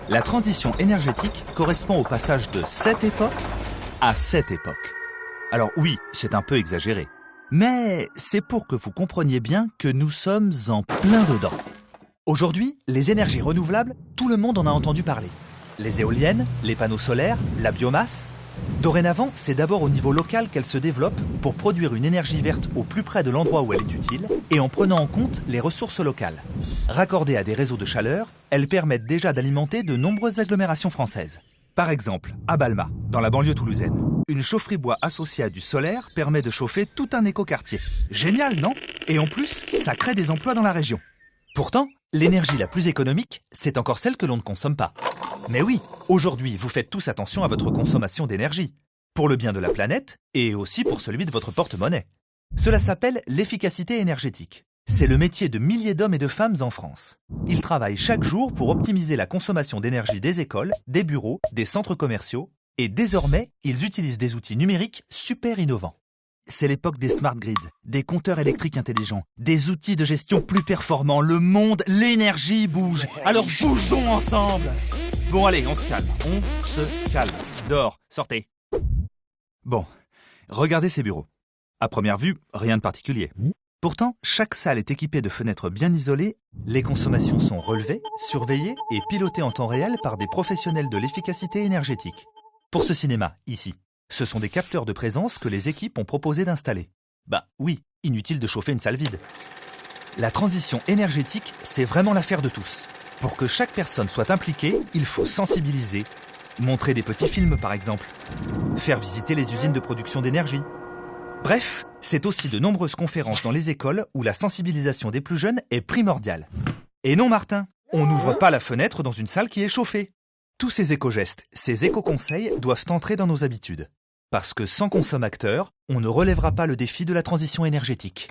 La transition énergétique correspond au passage de cette époque à cette époque. Alors oui, c'est un peu exagéré, mais c'est pour que vous compreniez bien que nous sommes en plein dedans. Aujourd'hui, les énergies renouvelables, tout le monde en a entendu parler. Les éoliennes, les panneaux solaires, la biomasse. Dorénavant, c'est d'abord au niveau local qu'elles se développent pour produire une énergie verte au plus près de l'endroit où elle est utile et en prenant en compte les ressources locales. Raccordées à des réseaux de chaleur, elles permettent déjà d'alimenter de nombreuses agglomérations françaises. Par exemple, à Balma, dans la banlieue toulousaine, une chaufferie bois associée à du solaire permet de chauffer tout un écoquartier. Génial, non? Et en plus, ça crée des emplois dans la région. Pourtant, l'énergie la plus économique, c'est encore celle que l'on ne consomme pas. Mais oui, aujourd'hui, vous faites tous attention à votre consommation d'énergie, pour le bien de la planète et aussi pour celui de votre porte-monnaie. Cela s'appelle l'efficacité énergétique. C'est le métier de milliers d'hommes et de femmes en France. Ils travaillent chaque jour pour optimiser la consommation d'énergie des écoles, des bureaux, des centres commerciaux, et désormais, ils utilisent des outils numériques super innovants. C'est l'époque des smart grids, des compteurs électriques intelligents, des outils de gestion plus performants. Le monde, l'énergie bouge. Alors bougeons ensemble! Bon allez, on se calme, Dehors, sortez. Bon, regardez ces bureaux. À première vue, rien de particulier. Pourtant, chaque salle est équipée de fenêtres bien isolées, les consommations sont relevées, surveillées et pilotées en temps réel par des professionnels de l'efficacité énergétique. Pour ce cinéma, ici, ce sont des capteurs de présence que les équipes ont proposé d'installer. Bah oui, inutile de chauffer une salle vide. La transition énergétique, c'est vraiment l'affaire de tous. Pour que chaque personne soit impliquée, il faut sensibiliser, montrer des petits films par exemple, faire visiter les usines de production d'énergie. Bref, c'est aussi de nombreuses conférences dans les écoles où la sensibilisation des plus jeunes est primordiale. Et non Martin, on n'ouvre pas la fenêtre dans une salle qui est chauffée. Tous ces éco-gestes, ces éco-conseils doivent entrer dans nos habitudes. Parce que sans consommateurs, on ne relèvera pas le défi de la transition énergétique.